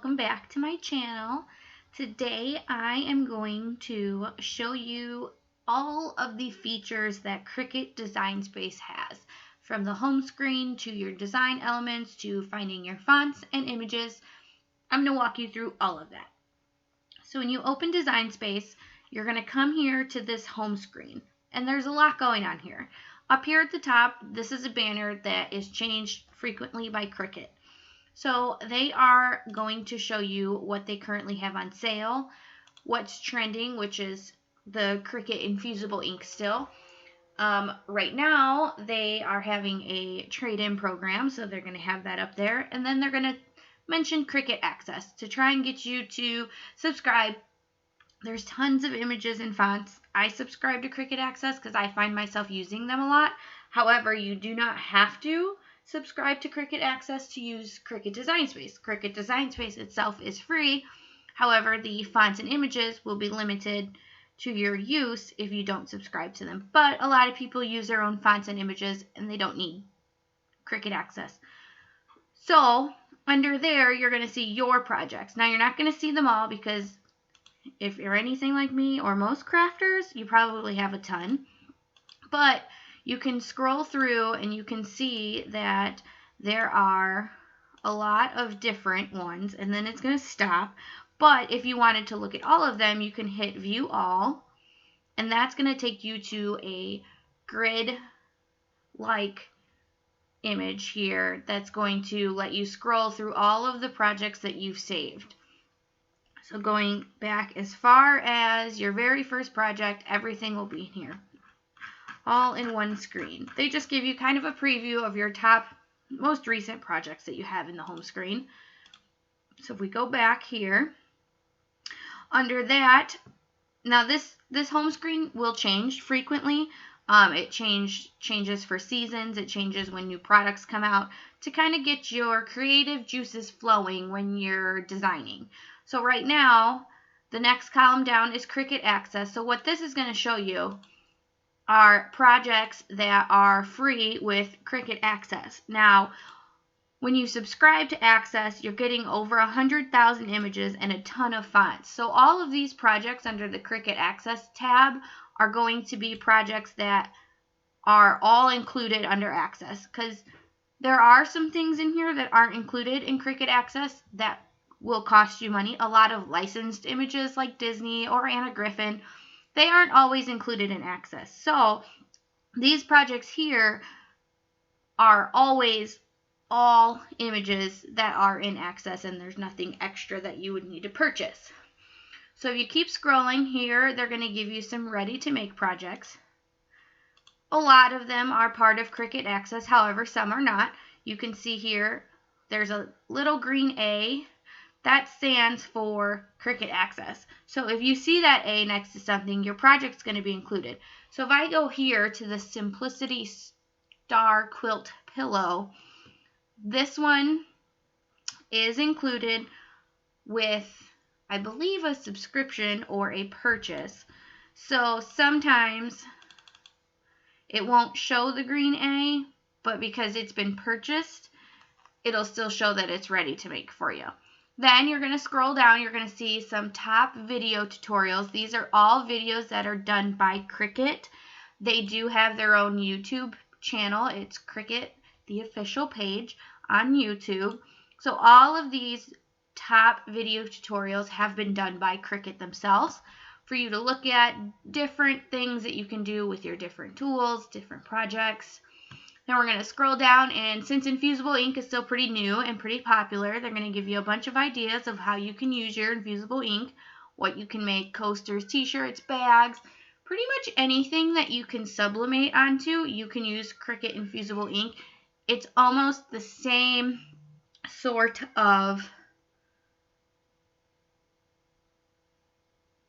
welcome back to my channel. Today I am going to show you all of the features that Cricut Design Space has, from the home screen to your design elements to finding your fonts and images. I'm going to walk you through all of that. So when you open Design Space, you're going to come here to this home screen, and there's a lot going on here. Up here at the top, this is a banner that is changed frequently by Cricut. So they are going to show you what they currently have on sale, what's trending, which is the Cricut infusible ink still. Right now, they are having a trade-in program, so they're going to have that up there. And then they're going to mention Cricut Access to try and get you to subscribe. There's tons of images and fonts. I subscribe to Cricut Access because I find myself using them a lot. However, you do not have to subscribe to Cricut Access to use Cricut Design Space. Cricut Design Space itself is free. However, the fonts and images will be limited to your use if you don't subscribe to them. But a lot of people use their own fonts and images and they don't need Cricut Access. So under there, you're going to see your projects. Now, you're not going to see them all because if you're anything like me or most crafters, you probably have a ton. But you can scroll through and you can see that there are a lot of different ones, and then it's going to stop. But if you wanted to look at all of them, you can hit View All, and that's going to take you to a grid-like image here that's going to let you scroll through all of the projects that you've saved. So going back as far as your very first project, everything will be here, all in one screen. They just give you kind of a preview of your top, most recent projects that you have in the home screen. So if we go back here, under that, now this home screen will change frequently. It changes for seasons. It changes when new products come out to kind of get your creative juices flowing when you're designing. So right now, the next column down is Cricut Access. So what this is going to show you are projects that are free with Cricut Access. Now, when you subscribe to Access, you're getting over 100,000 images and a ton of fonts. So all of these projects under the Cricut Access tab are going to be projects that are all included under Access, because there are some things in here that aren't included in Cricut Access that will cost you money. A lot of licensed images like Disney or Anna Griffin, they aren't always included in Access. So these projects here are always all images that are in Access, and there's nothing extra that you would need to purchase. So if you keep scrolling here, they're going to give you some ready-to-make projects. A lot of them are part of Cricut Access, however, some are not. You can see here there's a little green A. That stands for Cricut Access. So if you see that A next to something, your project's going to be included. So if I go here to the Simplicity Star Quilt Pillow, this one is included with, I believe, a subscription or a purchase. So sometimes it won't show the green A, but because it's been purchased, it'll still show that it's ready to make for you. Then you're going to scroll down. You're going to see some top video tutorials. These are all videos that are done by Cricut. They do have their own YouTube channel. It's Cricut, the official page on YouTube. So all of these top video tutorials have been done by Cricut themselves for you to look at different things that you can do with your different tools, different projects. Then we're going to scroll down, and since infusible ink is still pretty new and pretty popular, they're going to give you a bunch of ideas of how you can use your infusible ink, what you can make: coasters, t-shirts, bags, pretty much anything that you can sublimate onto, you can use Cricut infusible ink. It's almost the same sort of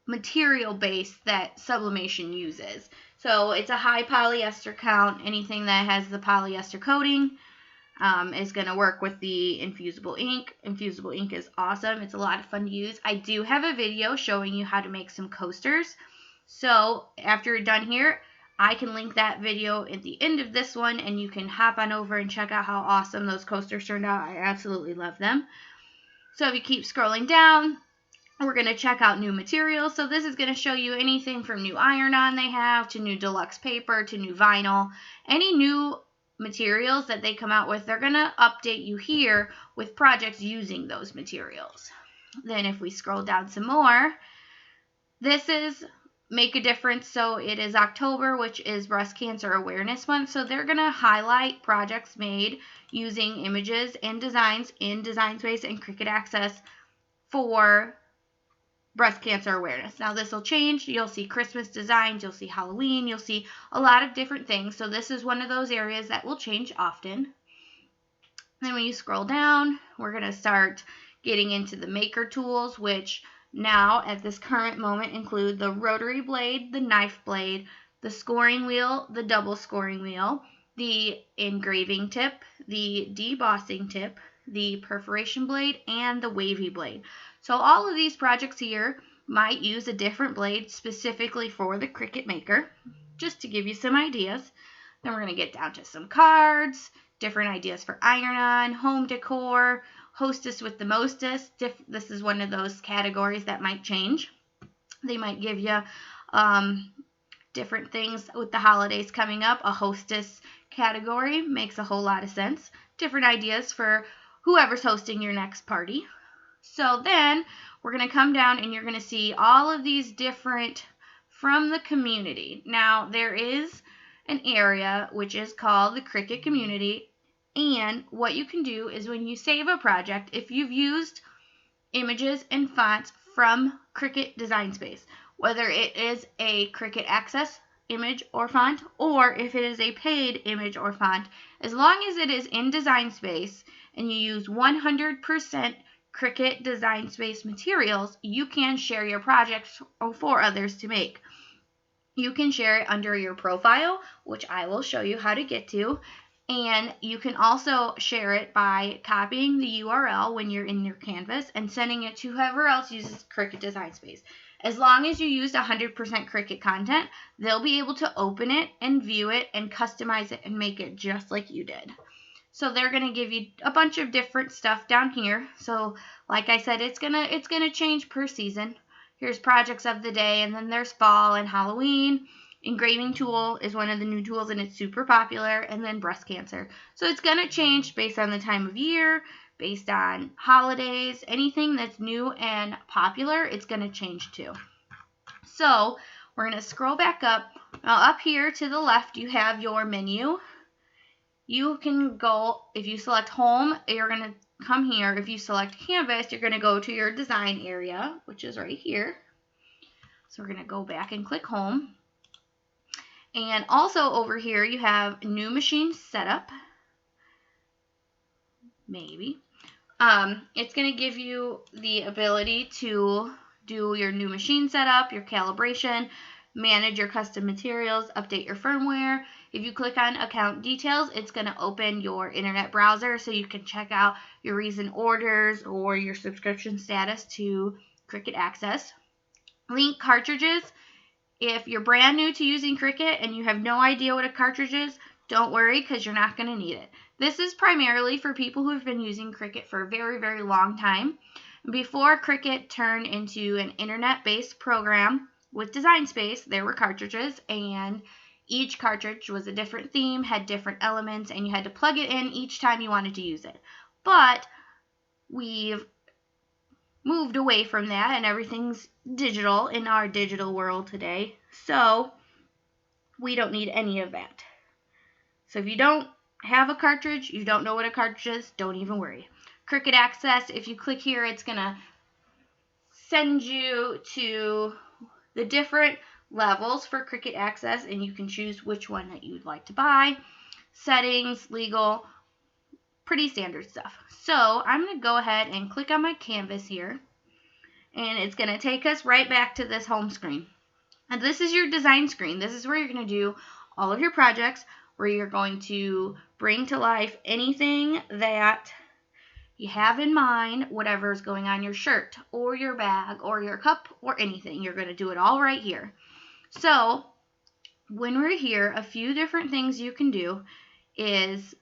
material base that sublimation uses. So it's a high polyester count. Anything that has the polyester coating is going to work with the infusible ink. Infusible ink is awesome. It's a lot of fun to use. I do have a video showing you how to make some coasters. So after you're done here, I can link that video at the end of this one, and you can hop on over and check out how awesome those coasters turned out. I absolutely love them. So if you keep scrolling down, we're going to check out new materials. So this is going to show you anything from new iron-on they have to new deluxe paper to new vinyl. Any new materials that they come out with, they're going to update you here with projects using those materials. Then if we scroll down some more, this is Make a Difference. So it is October, which is Breast Cancer Awareness Month. So they're going to highlight projects made using images and designs in Design Space and Cricut Access for breast cancer awareness. Now this will change. You'll see Christmas designs, you'll see Halloween, you'll see a lot of different things. So this is one of those areas that will change often. Then when you scroll down, we're going to start getting into the maker tools, which now at this current moment include the rotary blade, the knife blade, the scoring wheel, the double scoring wheel, the engraving tip, the debossing tip, the perforation blade, and the wavy blade. So all of these projects here might use a different blade specifically for the Cricut Maker, just to give you some ideas. Then we're going to get down to some cards, different ideas for iron-on, home decor, hostess with the mostest. This is one of those categories that might change. They might give you different things with the holidays coming up. A hostess category makes a whole lot of sense. Different ideas for whoever's hosting your next party. So then we're going to come down and you're going to see all of these different from the community. Now there is an area which is called the Cricut community, and what you can do is when you save a project, if you've used images and fonts from Cricut Design Space, whether it is a Cricut Access image or font, or if it is a paid image or font, as long as it is in Design Space and you use 100% Cricut Design Space materials, you can share your projects for others to make. You can share it under your profile, which I will show you how to get to, and you can also share it by copying the URL when you're in your canvas and sending it to whoever else uses Cricut Design Space. As long as you used 100% Cricut content, they'll be able to open it and view it and customize it and make it just like you did. So they're going to give you a bunch of different stuff down here. So like I said, it's gonna change per season. Here's projects of the day, and then there's fall and Halloween. Engraving tool is one of the new tools, and it's super popular, and then breast cancer. So it's going to change based on the time of year, based on holidays, anything that's new and popular, it's going to change too. So we're going to scroll back up. Now up here to the left, you have your menu. You can go, if you select home, you're going to come here. If you select canvas, you're going to go to your design area, which is right here. So we're going to go back and click home. And also over here, you have new machine setup. Maybe. It's going to give you the ability to do your new machine setup, your calibration, manage your custom materials, update your firmware. If you click on account details, it's going to open your internet browser so you can check out your recent orders or your subscription status to Cricut Access. Link cartridges. If you're brand new to using Cricut and you have no idea what a cartridge is, don't worry because you're not going to need it. This is primarily for people who have been using Cricut for a very, very long time. Before Cricut turned into an internet-based program with Design Space, there were cartridges, and each cartridge was a different theme, had different elements, and you had to plug it in each time you wanted to use it. But we've moved away from that, and everything's digital in our digital world today, so we don't need any of that. So if you don't have a cartridge, you don't know what a cartridge is, don't even worry. Cricut Access, if you click here, it's going to send you to the different levels for Cricut Access, and you can choose which one that you'd like to buy. Settings, legal, pretty standard stuff. So I'm going to go ahead and click on my canvas here, and it's going to take us right back to this home screen. And this is your design screen. This is where you're going to do all of your projects, where you're going to bring to life anything that you have in mind, whatever is going on your shirt or your bag or your cup or anything. You're going to do it all right here. So when we're here, a few different things you can do is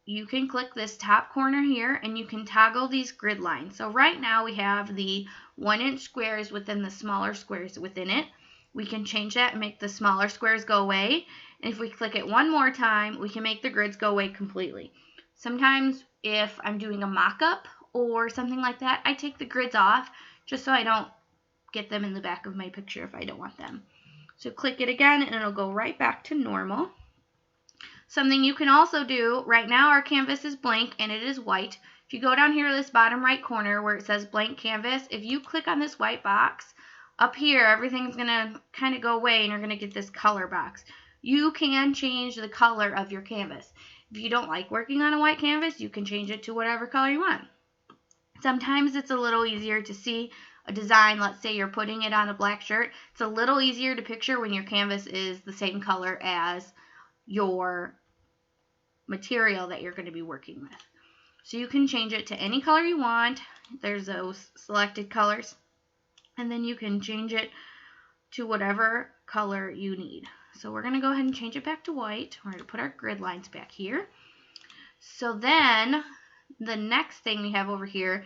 you can click this top corner here and you can toggle these grid lines. So right now we have the 1-inch squares within the smaller squares within it. We can change that and make the smaller squares go away. And if we click it one more time, we can make the grids go away completely. Sometimes if I'm doing a mock-up or something like that, I take the grids off just so I don't get them in the back of my picture if I don't want them. So click it again and it'll go right back to normal. Something you can also do, right now our canvas is blank and it is white. If you go down here to this bottom right corner where it says blank canvas, if you click on this white box, up here everything's going to kind of go away and you're going to get this color box. You can change the color of your canvas. If you don't like working on a white canvas, you can change it to whatever color you want. Sometimes it's a little easier to see a design. Let's say you're putting it on a black shirt. It's a little easier to picture when your canvas is the same color as your material that you're going to be working with. So you can change it to any color you want. There's those selected colors. And then you can change it to whatever color you need. So we're going to go ahead and change it back to white. We're going to put our grid lines back here. So then the next thing we have over here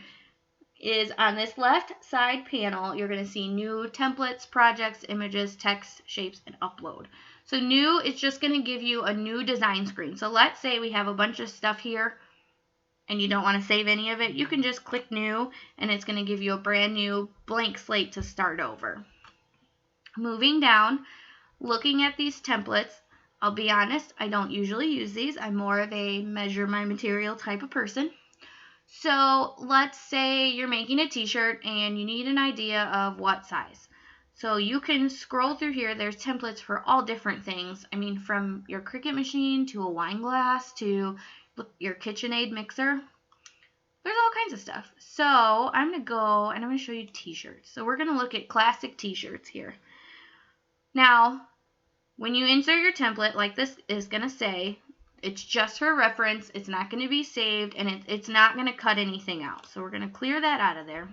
is on this left side panel, you're going to see new templates, projects, images, text, shapes, and upload. So new is just going to give you a new design screen. So let's say we have a bunch of stuff here and you don't want to save any of it. You can just click new and it's going to give you a brand new blank slate to start over. Moving down, looking at these templates, I'll be honest, I don't usually use these. I'm more of a measure my material type of person. So let's say you're making a t-shirt and you need an idea of what size. So you can scroll through here. There's templates for all different things. I mean, from your Cricut machine to a wine glass to your KitchenAid mixer. There's all kinds of stuff. So I'm going to go and I'm going to show you t-shirts. So we're going to look at classic t-shirts here. Now, when you insert your template, like this is going to say, it's just for reference. It's not going to be saved, and it's not going to cut anything out. So we're going to clear that out of there.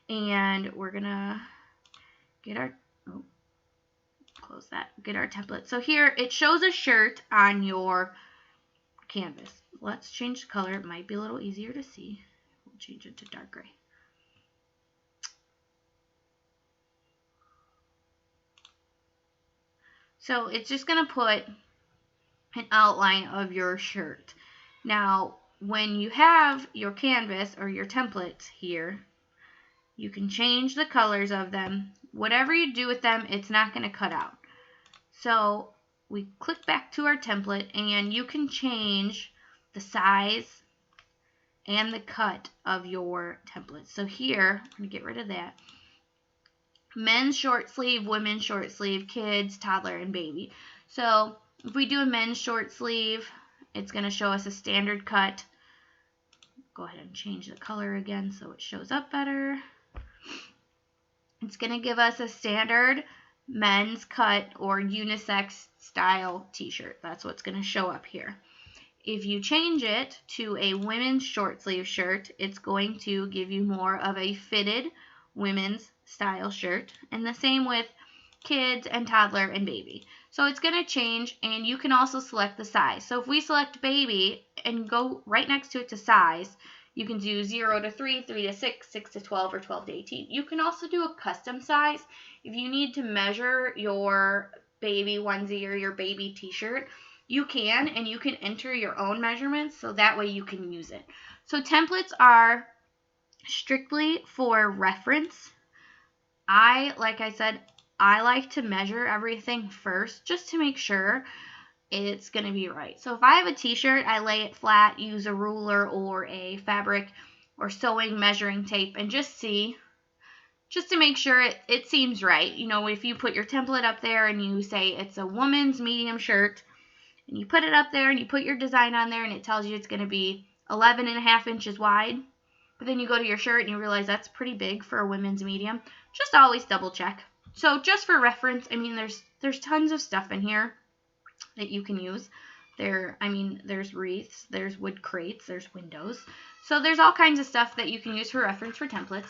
And we're going to get our, close that, get our template. So here, it shows a shirt on your canvas. Let's change the color. It might be a little easier to see. We'll change it to dark gray. So it's just going to put an outline of your shirt. Now, when you have your canvas or your templates here, you can change the colors of them. Whatever you do with them, it's not going to cut out. So we click back to our template and you can change the size and the cut of your template. So here, I'm going to get rid of that. Men's short sleeve, women's short sleeve, kids, toddler, and baby. So if we do a men's short sleeve, it's going to show us a standard cut. Go ahead and change the color again so it shows up better. It's going to give us a standard men's cut or unisex style t-shirt. That's what's going to show up here. If you change it to a women's short sleeve shirt, it's going to give you more of a fitted women's style shirt. And the same with kids and toddler and baby. So it's going to change, and you can also select the size. So if we select baby and go right next to it to size, you can do 0 to 3, 3 to 6, 6 to 12, or 12 to 18. You can also do a custom size. If you need to measure your baby onesie or your baby t-shirt, you can, and you can enter your own measurements so that way you can use it. So templates are strictly for reference. Like I said, I like to measure everything first just to make sure it's going to be right. So if I have a t-shirt, I lay it flat, use a ruler or a fabric or sewing measuring tape, and just see, just to make sure it seems right. You know, if you put your template up there and you say it's a woman's medium shirt, and you put it up there and you put your design on there and it tells you it's going to be 11.5 inches wide, but then you go to your shirt and you realize that's pretty big for a women's medium, just always double check. So just for reference, I mean, there's tons of stuff in here that you can use. There's wreaths, there's wood crates, there's windows. So there's all kinds of stuff that you can use for reference for templates.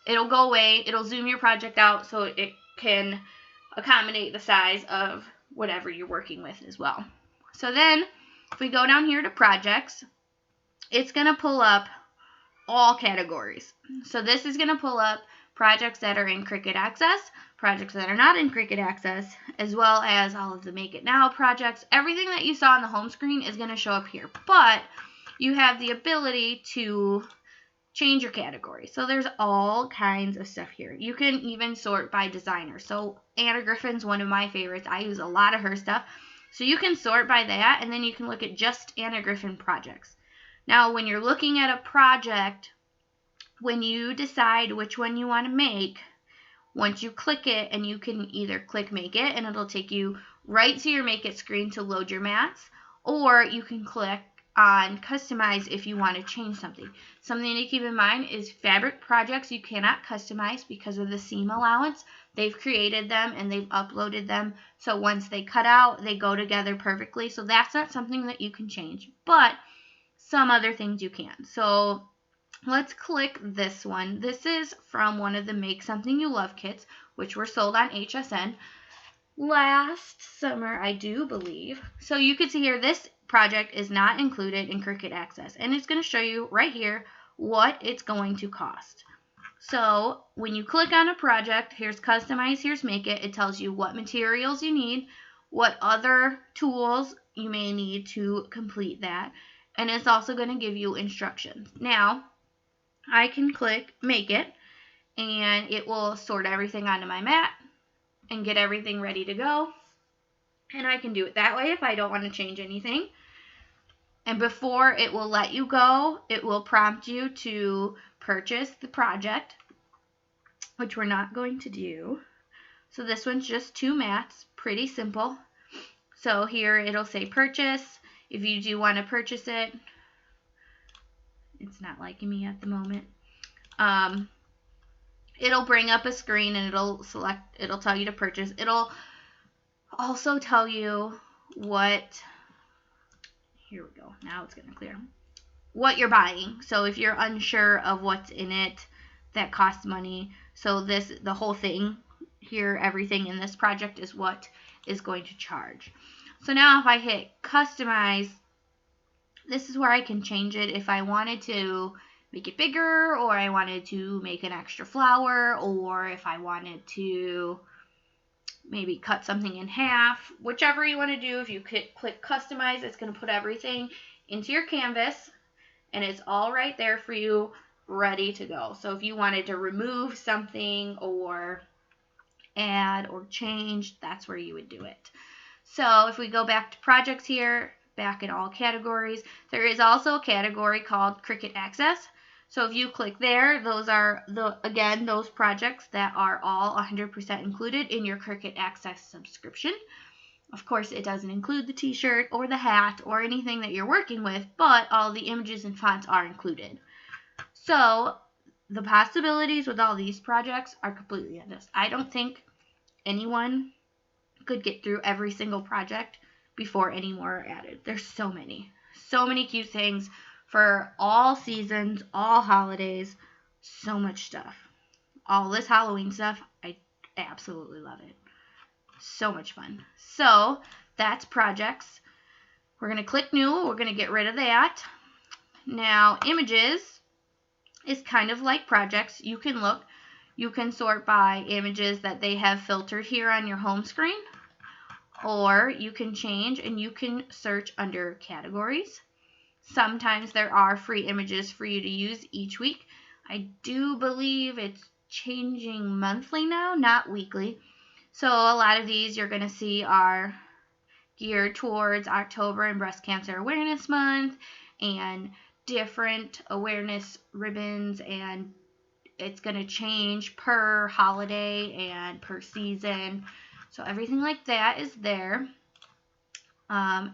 It'll go away. It'll zoom your project out so it can accommodate the size of whatever you're working with as well. So then If we go down here to projects, it's going to pull up all categories. So this is going to pull up projects that are in Cricut Access, projects that are not in Cricut Access, as well as all of the Make It Now projects. Everything that you saw on the home screen is going to show up here, but you have the ability to change your category. So there's all kinds of stuff here. You can even sort by designer. So Anna Griffin's one of my favorites. I use a lot of her stuff. So you can sort by that, and then you can look at just Anna Griffin projects. Now, when you're looking at a project, when you decide which one you want to make, once you click it, and you can either click Make It, and it'll take you right to your Make It screen to load your mats, or you can click on Customize if you want to change something. Something to keep in mind is fabric projects you cannot customize because of the seam allowance. They've created them and they've uploaded them, so once they cut out, they go together perfectly. So that's not something that you can change, but some other things you can. So let's click this one. This is from one of the Make Something You Love kits, which were sold on HSN last summer, I do believe. So you can see here, this project is not included in Cricut Access, and it's going to show you right here what it's going to cost. So when you click on a project, here's Customize, here's Make It. It tells you what materials you need, what other tools you may need to complete that, and it's also going to give you instructions. Now, I can click Make It, and it will sort everything onto my mat and get everything ready to go. And I can do it that way if I don't want to change anything. And before it will let you go, it will prompt you to purchase the project, which we're not going to do. So this one's just 2 mats, pretty simple. So here it'll say purchase. If you do want to purchase it, it's not liking me at the moment. It'll bring up a screen and it'll tell you to purchase. It'll also tell you here we go, now it's going to clear, what you're buying. So if you're unsure of what's in it that costs money, so the whole thing here, everything in this project is what is going to charge. So now if I hit Customize, this is where I can change it if I wanted to make it bigger, or I wanted to make an extra flower, or if I wanted to maybe cut something in half. Whichever you want to do, if you click Customize, it's going to put everything into your canvas, and it's all right there for you, ready to go. So if you wanted to remove something or add or change, that's where you would do it. So if we go back to projects here, back in all categories, there is also a category called Cricut Access. So if you click there, those are those projects that are all 100% included in your Cricut Access subscription. Of course, it doesn't include the t-shirt or the hat or anything that you're working with, but all the images and fonts are included. So the possibilities with all these projects are completely endless. I don't think anyone could get through every single project before any more are added. There's so many cute things for all seasons, all holidays, so much stuff. All this Halloween stuff, I absolutely love it. So much fun. So that's projects. We're going to click new. We're going to get rid of that. Now, images is kind of like projects. You can sort by images that they have filtered here on your home screen, or you can change and you can search under categories. Sometimes there are free images for you to use each week. I do believe it's changing monthly now, not weekly. So a lot of these you're going to see are geared towards October and Breast Cancer Awareness Month and different awareness ribbons, and it's going to change per holiday and per season. So everything like that is there.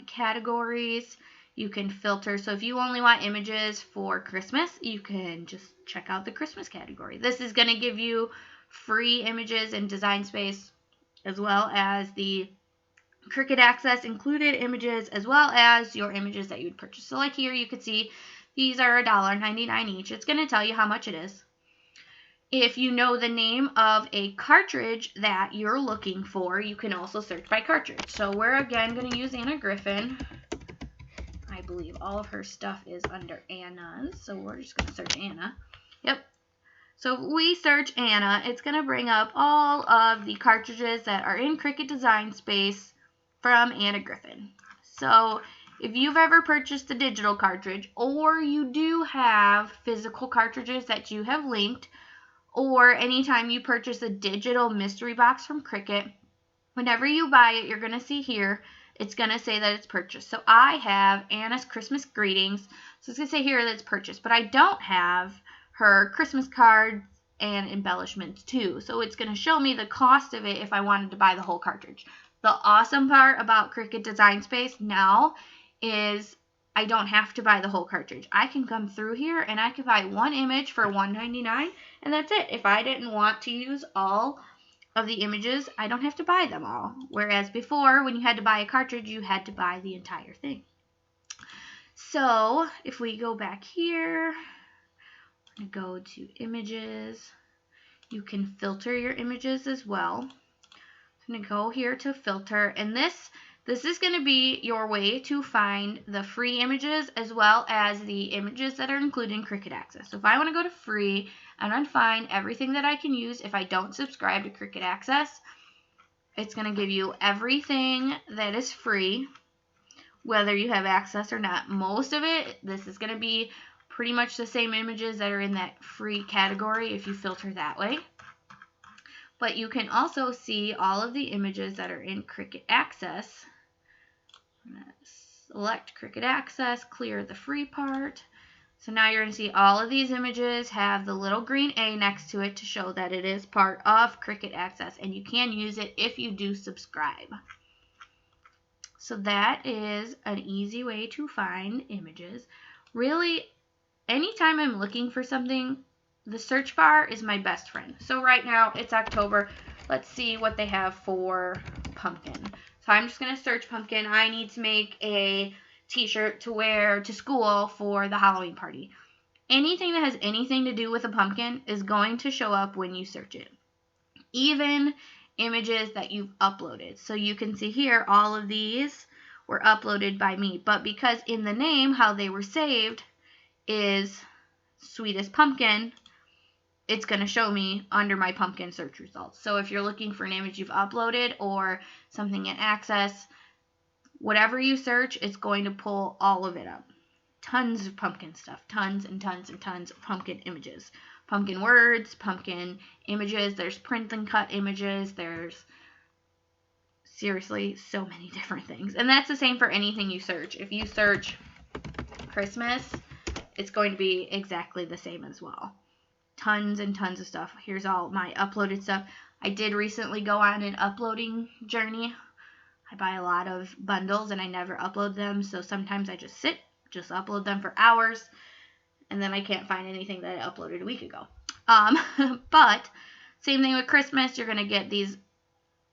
Categories, you can filter. So if you only want images for Christmas, you can just check out the Christmas category. This is going to give you free images and design space, as well as the Cricut Access included images, as well as your images that you would purchase. So like here, you could see these are $1.99 each. It's going to tell you how much it is. If you know the name of a cartridge that you're looking for, you can also search by cartridge. So we're again going to use Anna Griffin. believe all of her stuff is under Anna's, so we're just going to search Anna. Yep. So if we search Anna, it's going to bring up all of the cartridges that are in Cricut Design Space from Anna Griffin. So if you've ever purchased a digital cartridge, or you do have physical cartridges that you have linked, or anytime you purchase a digital mystery box from Cricut, whenever you buy it, you're going to see here, it's going to say that it's purchased. So I have Anna's Christmas Greetings, so it's going to say here that it's purchased, but I don't have her Christmas cards and embellishments too. So it's going to show me the cost of it if I wanted to buy the whole cartridge. The awesome part about Cricut Design Space now is I don't have to buy the whole cartridge. I can come through here and I can buy one image for $1.99, and that's it. If I didn't want to use all of the images, I don't have to buy them all. Whereas before, when you had to buy a cartridge, you had to buy the entire thing. So if we go back here, go to images. You can filter your images as well. I'm going to go here to filter, and this is going to be your way to find the free images as well as the images that are included in Cricut Access. So if I want to go to free, I'm going to find everything that I can use if I don't subscribe to Cricut Access. It's going to give you everything that is free, whether you have access or not. Most of it, this is going to be pretty much the same images that are in that free category if you filter that way. But you can also see all of the images that are in Cricut Access. I'm going to select Cricut Access, clear the free part. So now you're going to see all of these images have the little green A next to it to show that it is part of Cricut Access, and you can use it if you do subscribe. So that is an easy way to find images. Really, anytime I'm looking for something, the search bar is my best friend. So right now it's October. Let's see what they have for pumpkin. So I'm just going to search pumpkin. I need to make a t-shirt to wear to school for the Halloween party. Anything that has anything to do with a pumpkin is going to show up when you search it. Even images that you've uploaded. So you can see here all of these were uploaded by me. But because in the name how they were saved is Sweetest Pumpkin, it's going to show me under my pumpkin search results. So if you're looking for an image you've uploaded or something in Access, whatever you search, it's going to pull all of it up. Tons of pumpkin stuff. Tons and tons and tons of pumpkin images. Pumpkin words, pumpkin images. There's print and cut images. There's seriously so many different things. And that's the same for anything you search. If you search Christmas, it's going to be exactly the same as well. Tons and tons of stuff. Here's all my uploaded stuff. I did recently go on an uploading journey. I buy a lot of bundles and I never upload them, so sometimes I just upload them for hours, and then I can't find anything that I uploaded a week ago. But same thing with Christmas. You're going to get these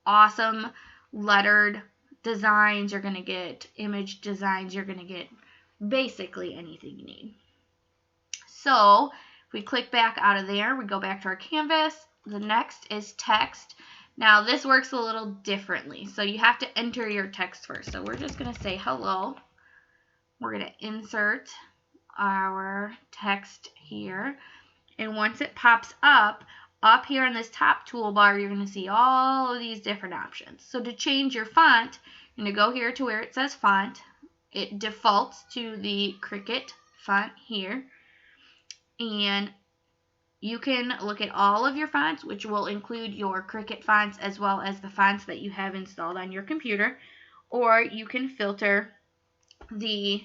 awesome lettered designs. You're going to get image designs. You're going to get basically anything you need. So if we click back out of there, we go back to our canvas. The next is text. Now this works a little differently. So you have to enter your text first. So we're just going to say hello. We're going to insert our text here. And once it pops up here in this top toolbar, you're going to see all of these different options. So to change your font, you're going to go here to where it says font. It defaults to the Cricut font here. And you can look at all of your fonts, which will include your Cricut fonts as well as the fonts that you have installed on your computer. Or you can filter the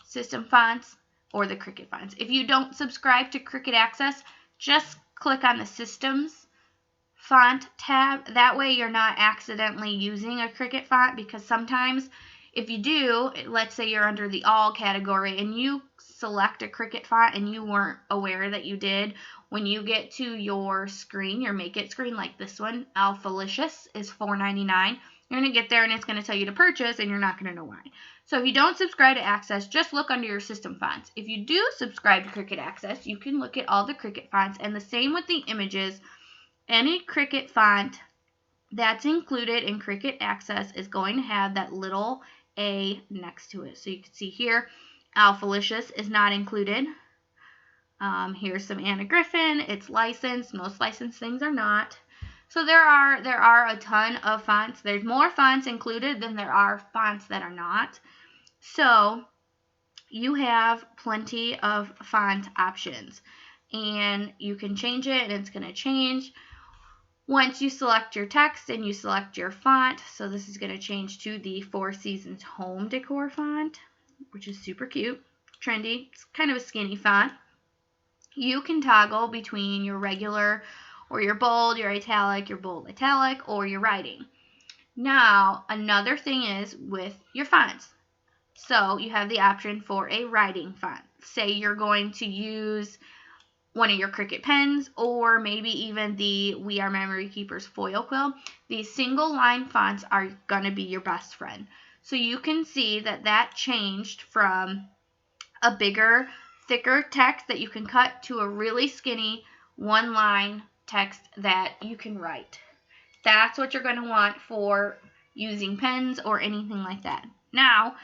system fonts or the Cricut fonts. If you don't subscribe to Cricut Access, just click on the Systems font tab. That way you're not accidentally using a Cricut font, because sometimes if you do, let's say you're under the All category and you select a Cricut font and you weren't aware that you did, when you get to your screen, your Make It screen like this one, Alphalicious is $4.99. You're going to get there and it's going to tell you to purchase and you're not going to know why. So if you don't subscribe to Access, just look under your system fonts. If you do subscribe to Cricut Access, you can look at all the Cricut fonts, and the same with the images. Any Cricut font that's included in Cricut Access is going to have that little A next to it. So you can see here, Alphalicious is not included. Here's some Anna Griffin. It's licensed. Most licensed things are not. So there are a ton of fonts. There's more fonts included than there are fonts that are not. So you have plenty of font options, and you can change it, and it's going to change once you select your text and you select your font. So this is going to change to the Four Seasons Home Decor font, which is super cute, trendy. It's kind of a skinny font. You can toggle between your regular or your bold, your italic, your bold italic, or your writing. Now, another thing is with your fonts. So you have the option for a writing font. Say you're going to use one of your Cricut pens, or maybe even the We Are Memory Keepers foil quill. These single line fonts are going to be your best friend. So you can see that changed from a bigger, thicker text that you can cut to a really skinny one line text that you can write. That's what you're going to want for using pens or anything like that. Now,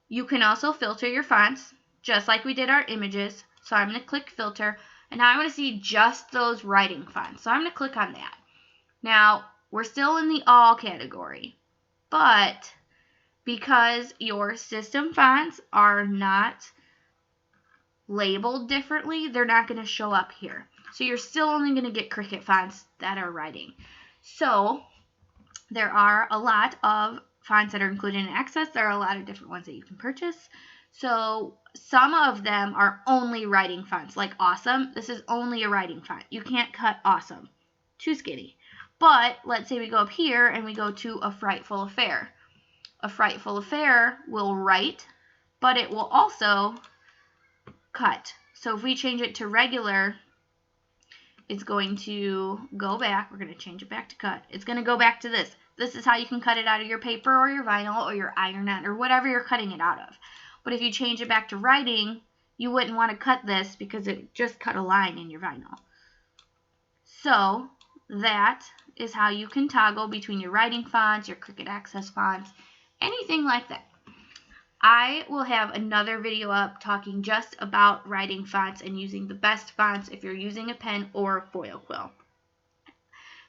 you can also filter your fonts, just like we did our images. So I'm going to click filter, and now I want to see just those writing fonts. So I'm going to click on that. Now, we're still in the all category, but because your system fonts are not labeled differently, they're not going to show up here. So you're still only going to get Cricut fonts that are writing. So there are a lot of fonts that are included in Access. There are a lot of different ones that you can purchase. So some of them are only writing fonts, like Awesome. This is only a writing font. You can't cut Awesome. Too skinny. But let's say we go up here and we go to A Frightful Affair. A Frightful Affair will write, but it will also cut. So if we change it to regular, it's going to go back. We're going to change it back to cut. It's going to go back to this. This is how you can cut it out of your paper or your vinyl or your ironet or whatever you're cutting it out of. But if you change it back to writing, you wouldn't want to cut this because it just cut a line in your vinyl. So that is how you can toggle between your writing fonts, your Cricut Access fonts, anything like that. I will have another video up talking just about writing fonts and using the best fonts if you're using a pen or a foil quill.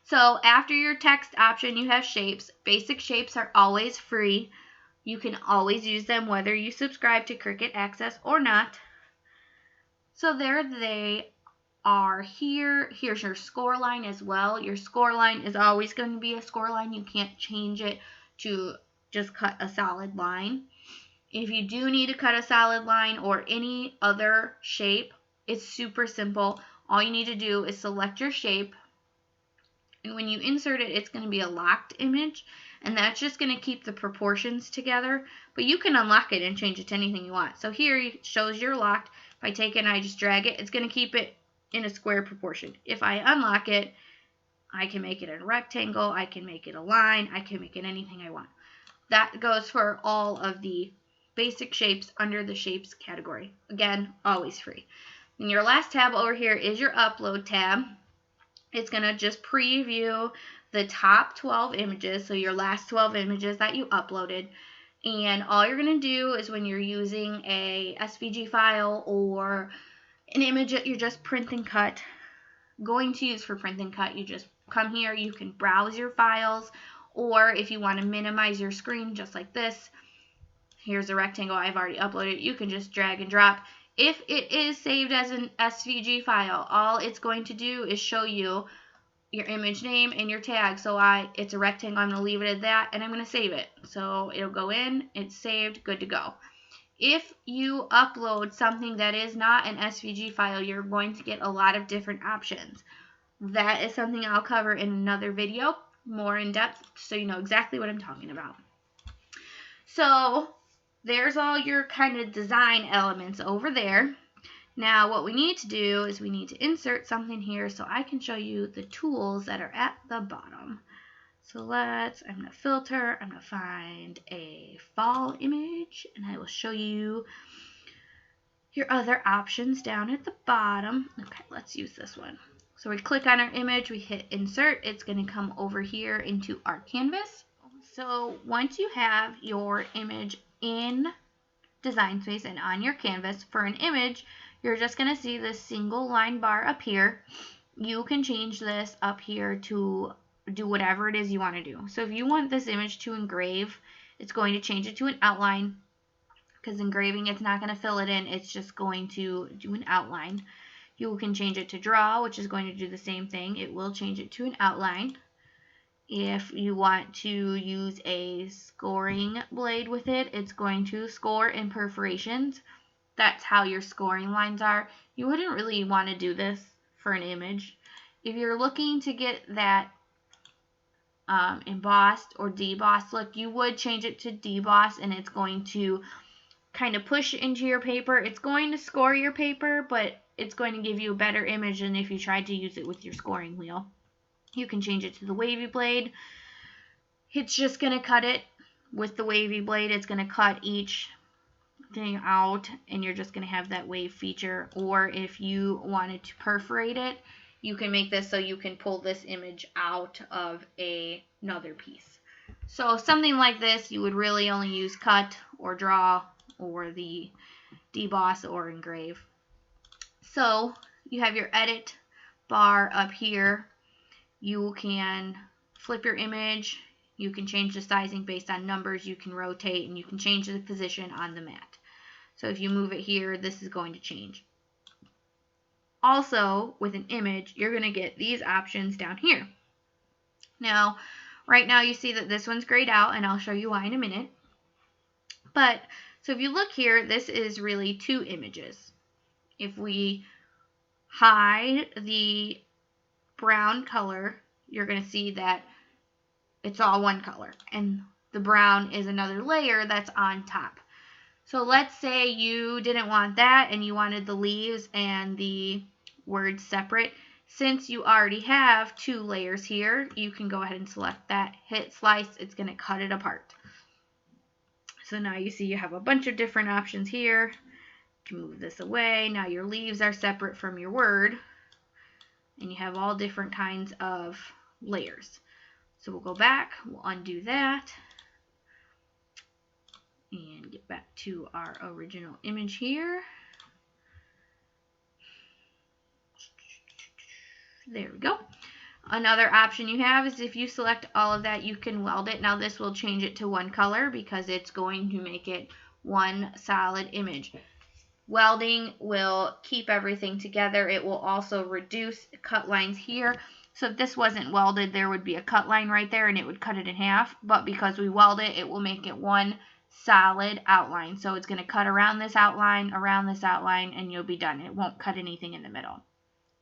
So after your text option, you have shapes. Basic shapes are always free. You can always use them whether you subscribe to Cricut Access or not. So there they are here. Here's your score line as well. Your score line is always going to be a score line. You can't change it to just cut a solid line. If you do need to cut a solid line or any other shape, it's super simple. All you need to do is select your shape, and when you insert it, it's going to be a locked image, and that's just going to keep the proportions together, but you can unlock it and change it to anything you want. So here it shows you're locked. If I take it and I just drag it, it's going to keep it in a square proportion. If I unlock it, I can make it a rectangle, I can make it a line, I can make it anything I want. That goes for all of the basic shapes under the shapes category. Again, always free. And your last tab over here is your upload tab. It's going to just preview the top 12 images, so your last 12 images that you uploaded. And all you're going to do is when you're using a SVG file or an image that you're just print and cut, going to use for print and cut, you just come here, you can browse your files, or if you want to minimize your screen just like this, here's a rectangle I've already uploaded. You can just drag and drop. If it is saved as an SVG file, all it's going to do is show you your image name and your tag. So it's a rectangle. I'm going to leave it at that, and I'm going to save it. So it'll go in. It's saved. Good to go. If you upload something that is not an SVG file, you're going to get a lot of different options. That is something I'll cover in another video, more in depth, so you know exactly what I'm talking about. So there's all your kind of design elements over there. Now what we need to do is we need to insert something here so I can show you the tools that are at the bottom. So I'm going to filter, I'm going to find a fall image, and I will show you your other options down at the bottom. Okay, let's use this one. So we click on our image, we hit insert, it's going to come over here into our canvas. So once you have your image in Design Space and on your canvas. For an image, you're just going to see this single line bar up here. You can change this up here to do whatever it is you want to do. So if you want this image to engrave, it's going to change it to an outline, because engraving, it's not going to fill it in, it's just going to do an outline. You can change it to draw, which is going to do the same thing. It will change it to an outline. If you want to use a scoring blade with it, it's going to score in perforations. That's how your scoring lines are. You wouldn't really want to do this for an image. If you're looking to get that embossed or debossed look, you would change it to deboss, and it's going to kind of push into your paper. It's going to score your paper, but it's going to give you a better image than if you tried to use it with your scoring wheel. You can change it to the wavy blade. It's just going to cut it with the wavy blade. It's going to cut each thing out, and you're just going to have that wave feature. Or if you wanted to perforate it, you can make this so you can pull this image out of another piece. So something like this, you would really only use cut or draw or the deboss or engrave. So you have your edit bar up here. You can flip your image. You can change the sizing based on numbers. You can rotate, and you can change the position on the mat. So if you move it here, this is going to change. Also, with an image, you're going to get these options down here. Now, right now you see that this one's grayed out, and I'll show you why in a minute. But, so if you look here, this is really two images. If we hide the brown color, you're going to see that it's all one color, and the brown is another layer that's on top. So let's say you didn't want that and you wanted the leaves and the words separate. Since you already have two layers here, you can go ahead and select that, hit slice, it's going to cut it apart. So now you see you have a bunch of different options here. You can move this away. Now your leaves are separate from your word, and you have all different kinds of layers. So we'll go back, we'll undo that, and get back to our original image here. There we go. Another option you have is if you select all of that, you can weld it. Now this will change it to one color because it's going to make it one solid image. Welding will keep everything together. It will also reduce cut lines here. So if this wasn't welded, there would be a cut line right there and it would cut it in half. But because we weld it, it will make it one solid outline. So it's going to cut around this outline, and you'll be done. It won't cut anything in the middle.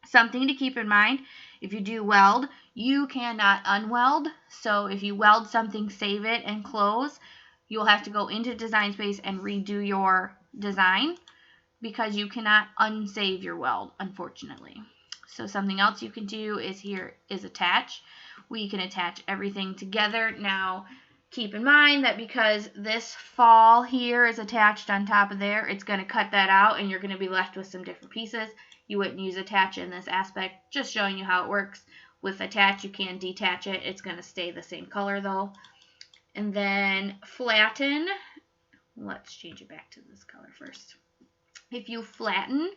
Something to keep in mind, if you do weld, you cannot unweld. So if you weld something, save it, and close, you'll have to go into Design Space and redo your design because you cannot unsave your weld, unfortunately. So something else you can do is here is attach. We can attach everything together. Now, keep in mind that because this fall here is attached on top of there, it's going to cut that out and you're going to be left with some different pieces. You wouldn't use attach in this aspect, just showing you how it works. With attach, you can detach it. It's going to stay the same color though. And then flatten. Let's change it back to this color first. If you flatten,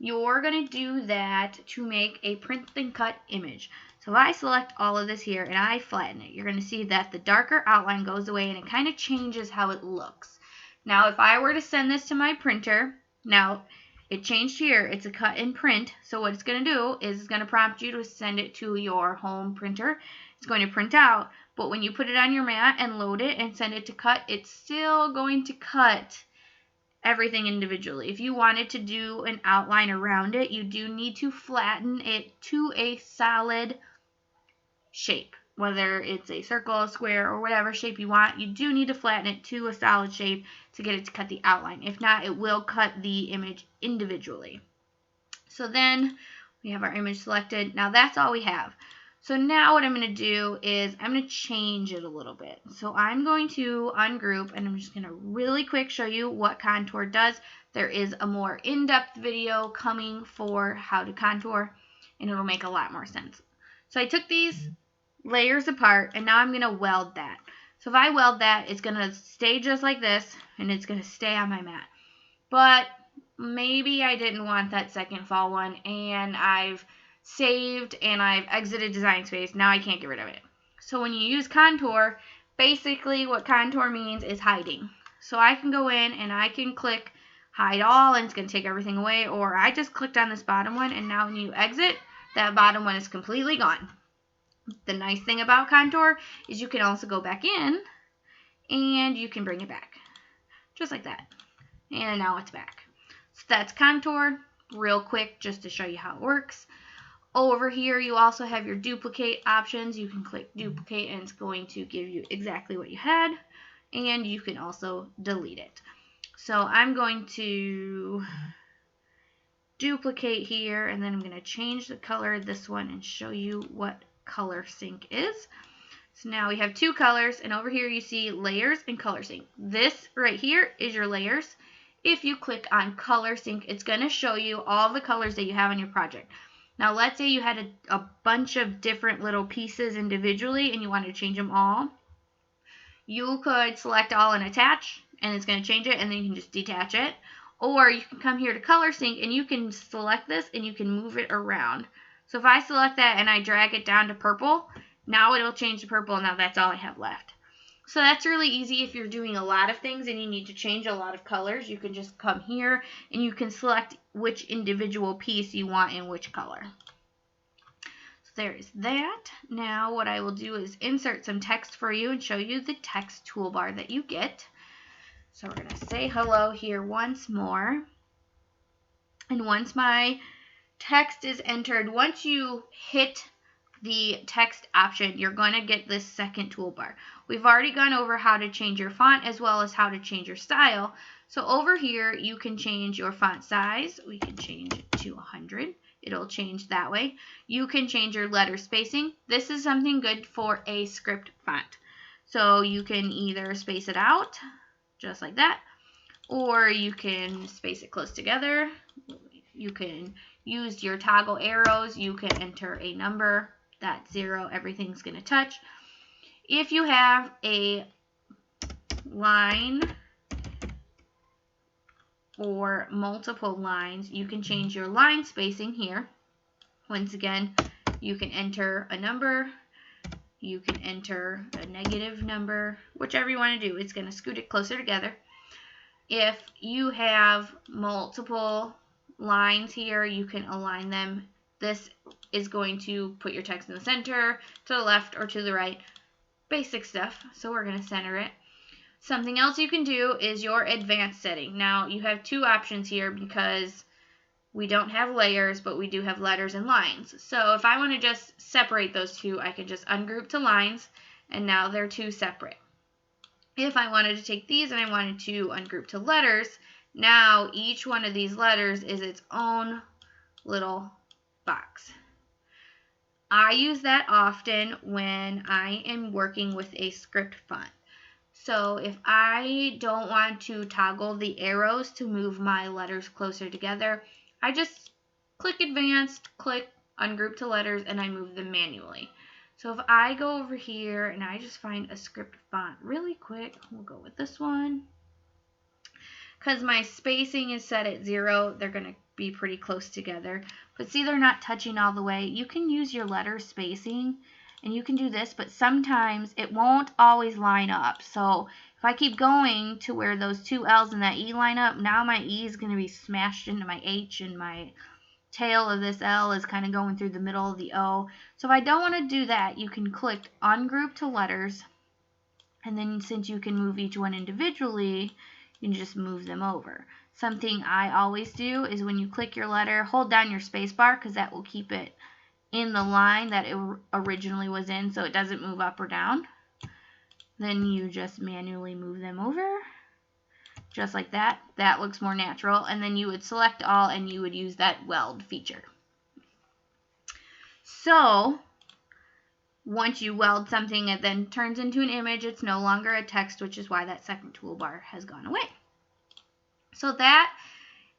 you're going to do that to make a print and cut image. So if I select all of this here and I flatten it, you're going to see that the darker outline goes away and it kind of changes how it looks. Now if I were to send this to my printer, now it changed here, it's a cut and print, so what it's going to do is it's going to prompt you to send it to your home printer. It's going to print out, but when you put it on your mat and load it and send it to cut, it's still going to cut everything individually. If you wanted to do an outline around it, you do need to flatten it to a solid shape. Whether it's a circle, a square, or whatever shape you want, you do need to flatten it to a solid shape to get it to cut the outline. If not, it will cut the image individually. So then we have our image selected. Now that's all we have. So now what I'm going to do is I'm going to change it a little bit. So I'm going to ungroup and I'm just going to really quick show you what contour does. There is a more in-depth video coming for how to contour and it'll make a lot more sense. So I took these layers apart and now I'm going to weld that. So if I weld that, it's going to stay just like this, and it's going to stay on my mat. But maybe I didn't want that second fall one, and I've saved and I've exited Design Space. Now I can't get rid of it. So when you use contour, basically what contour means is hiding. So I can go in and I can click hide all, and it's going to take everything away, or I just clicked on this bottom one, and now when you exit, that bottom one is completely gone. The nice thing about contour is you can also go back in and you can bring it back just like that, and now it's back. So that's contour, real quick, just to show you how it works. Over here you also have your duplicate options. You can click duplicate and it's going to give you exactly what you had, and you can also delete it. So I'm going to duplicate here, and then I'm going to change the color of this one and show you what color sync is. So now we have two colors, and over here you see layers and color sync. This right here is your layers. If you click on color sync, it's going to show you all the colors that you have on your project. Now let's say you had a bunch of different little pieces individually and you want to change them all. You could select all and attach, and it's going to change it, and then you can just detach it. Or you can come here to color sync and you can select this and you can move it around. So if I select that and I drag it down to purple, now it'll change to purple, and now that's all I have left. So that's really easy if you're doing a lot of things and you need to change a lot of colors. You can just come here and you can select which individual piece you want in which color. So there is that. Now what I will do is insert some text for you and show you the text toolbar that you get. So we're going to say hello here once more. And once my text is entered, once you hit the text option, you're going to get this second toolbar. We've already gone over how to change your font as well as how to change your style. So over here, you can change your font size. We can change it to 100. It'll change that way. You can change your letter spacing. This is something good for a script font. So you can either space it out, just like that, or you can space it close together. You can use your toggle arrows. You can enter a number. That's 0. Everything's going to touch. If you have a line or multiple lines, you can change your line spacing here. Once again, you can enter a number. You can enter a negative number, whichever you want to do. It's going to scoot it closer together. If you have multiple lines here, you can align them. This is going to put your text in the center, to the left, or to the right. Basic stuff. So we're going to center it. Something else you can do is your advanced setting. Now you have two options here because we don't have layers, but we do have letters and lines. So if I want to just separate those two, I can just ungroup to lines, and now they're two separate. If I wanted to take these and I wanted to ungroup to letters, now each one of these letters is its own little box. I use that often when I am working with a script font. So if I don't want to toggle the arrows to move my letters closer together, I just click advanced, click ungroup to letters, and I move them manually. So if I go over here and I just find a script font really quick, we'll go with this one. Because my spacing is set at 0, they're going to be pretty close together. But see, they're not touching all the way. You can use your letter spacing and you can do this, but sometimes it won't always line up. So if I keep going to where those two L's and that E line up, now my E is going to be smashed into my H, and my tail of this L is kind of going through the middle of the O. So if I don't want to do that, you can click ungroup to letters, and then since you can move each one individually, you can just move them over. Something I always do is when you click your letter, hold down your space bar, because that will keep it in the line that it originally was in, so it doesn't move up or down. Then you just manually move them over, just like that. That looks more natural. And then you would select all and you would use that weld feature. So once you weld something, it then turns into an image. It's no longer a text, which is why that second toolbar has gone away. So that,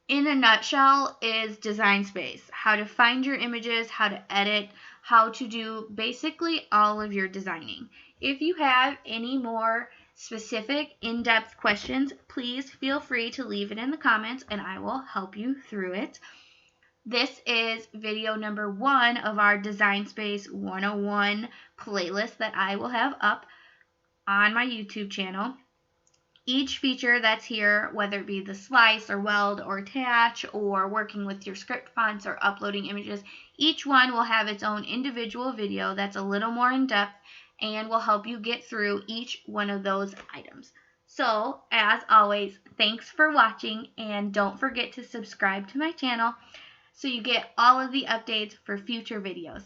in a nutshell, is Design Space. How to find your images, how to edit. how to do basically all of your designing. If you have any more specific in-depth questions, please feel free to leave it in the comments and I will help you through it. This is video number 1 of our Design Space 101 playlist that I will have up on my YouTube channel. Each feature that's here, whether it be the slice or weld or attach or working with your script fonts or uploading images, each one will have its own individual video that's a little more in depth and will help you get through each one of those items. So, as always, thanks for watching and don't forget to subscribe to my channel so you get all of the updates for future videos.